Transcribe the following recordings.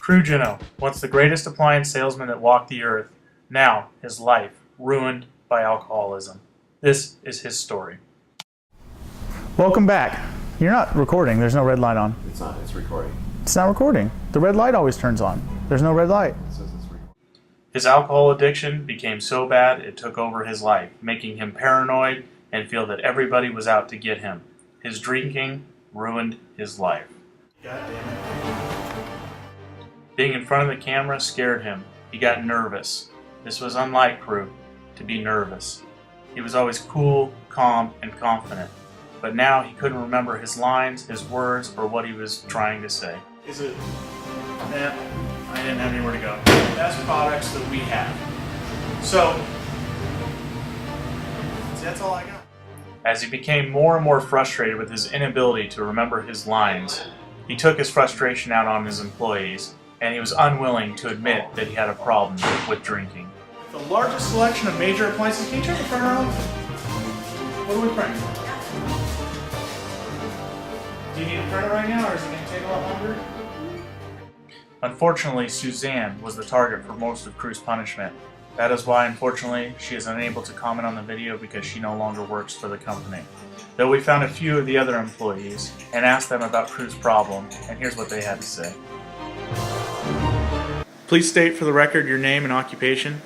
Cru Ginno, once the greatest appliance salesman that walked the earth, now his life ruined by alcoholism. This is his story. Welcome back. You're not recording. There's no red light on. It's not. It's recording. It's not recording. The red light always turns on. There's no red light. It says it's recording. His alcohol addiction became so bad it took over his life, making him paranoid and feel that everybody was out to get him. His drinking ruined his life. God damn it. Being in front of the camera scared him. He got nervous. This was unlike Cru, to be nervous. He was always cool, calm, and confident. But now he couldn't remember his lines, his words, or what he was trying to say. Is it? Nah, I didn't have anywhere to go. Best products that we have. So, that's all I got. As he became more and more frustrated with his inability to remember his lines, he took his frustration out on his employees, and he was unwilling to admit that he had a problem with drinking. The largest selection of major appliances. Can you turn the printer on? What are we printing? Do you need to print it right now, or is it going to take a lot longer? Unfortunately, Suzanne was the target for most of Cru's punishment. That is why, unfortunately, she is unable to comment on the video because she no longer works for the company. Though we found a few of the other employees and asked them about Cru's problem, and here's what they had to say. Please state for the record your name and occupation.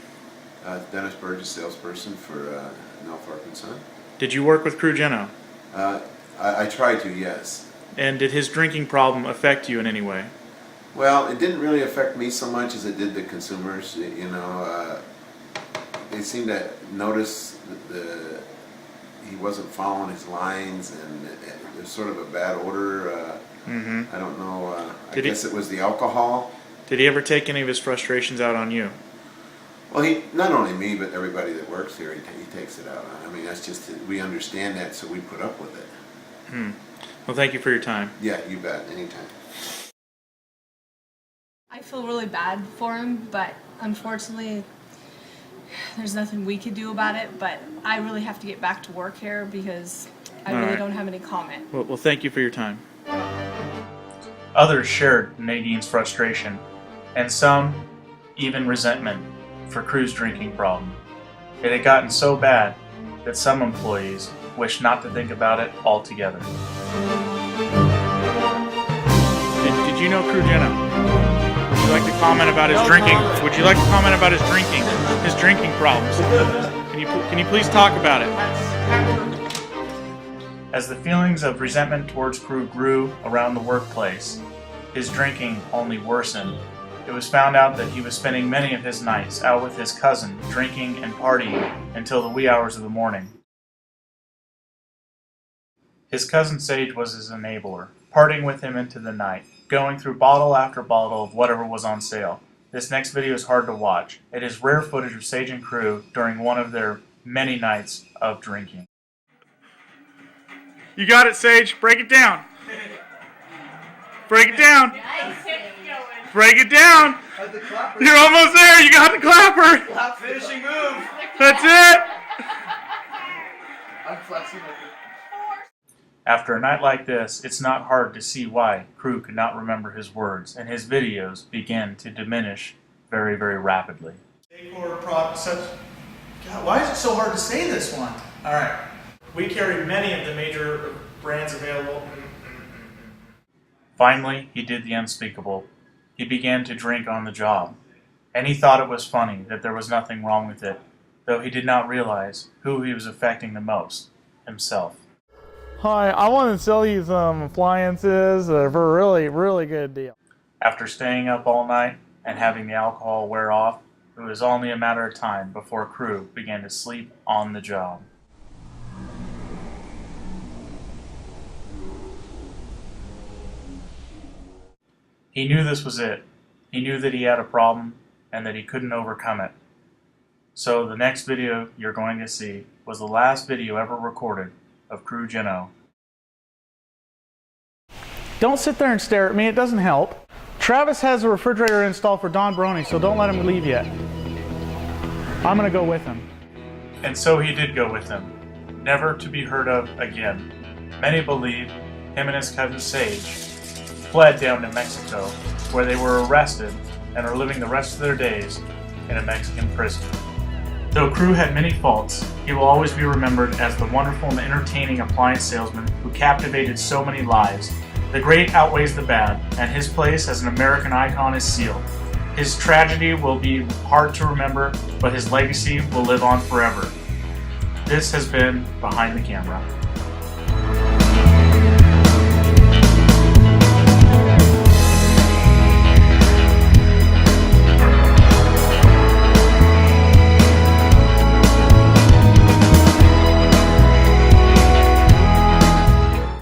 Dennis Burgess, salesperson for Norfolk & Son. Did you work with Cru Ginno? I tried to, yes. And did his drinking problem affect you in any way? Well, it didn't really affect me so much as it did the consumers. They seemed to notice that he wasn't following his lines, and there's sort of a bad odor. I don't know. I guess it was the alcohol. Did he ever take any of his frustrations out on you? Well, he not only me, but everybody that works here, he takes it out on. I mean, that's just, we understand that, so we put up with it. Well, thank you for your time. Yeah, you bet. Anytime. I feel really bad for him, but unfortunately, there's nothing we could do about it. But I really have to get back to work here because I really don't have any comment. Well, thank you for your time. Others shared Nadine's frustration, and some even resentment for Cru's drinking problem. It had gotten so bad that some employees wished not to think about it altogether. Did you know Cru Ginno? Would you like to comment about his drinking? Would you like to comment about his drinking problems? Can you please talk about it? As the feelings of resentment towards Cru grew around the workplace, his drinking only worsened. It was found out that he was spending many of his nights out with his cousin, drinking and partying until the wee hours of the morning. His cousin Sage was his enabler, partying with him into the night, going through bottle after bottle of whatever was on sale. This next video is hard to watch. It is rare footage of Sage and Cru during one of their many nights of drinking. You got it, Sage. Break it down. Break it down. Break it down. You're almost there. You got the clapper. Finishing move. That's it. I'm flexing. After a night like this, it's not hard to see why Cru could not remember his words, and his videos began to diminish very, very rapidly. God, why is it so hard to say this one? All right. We carry many of the major brands available. Finally, he did the unspeakable. He began to drink on the job, and he thought it was funny that there was nothing wrong with it, though he did not realize who he was affecting the most, himself. Hi, I want to sell you some appliances for a really, really good deal. After staying up all night and having the alcohol wear off, it was only a matter of time before Cru began to sleep on the job. He knew this was it. He knew that he had a problem and that he couldn't overcome it. So the next video you're going to see was the last video ever recorded of Cru Ginno. Don't sit there and stare at me, it doesn't help. Travis has a refrigerator installed for Don Baroni, so don't let him leave yet. I'm gonna go with him. And so he did go with him, never to be heard of again. Many believe him and his cousin Sage fled down to Mexico where they were arrested and are living the rest of their days in a Mexican prison. Though Cru had many faults, he will always be remembered as the wonderful and entertaining appliance salesman who captivated so many lives. The great outweighs the bad, and his place as an American icon is sealed. His tragedy will be hard to remember, but his legacy will live on forever. This has been Behind the Camera.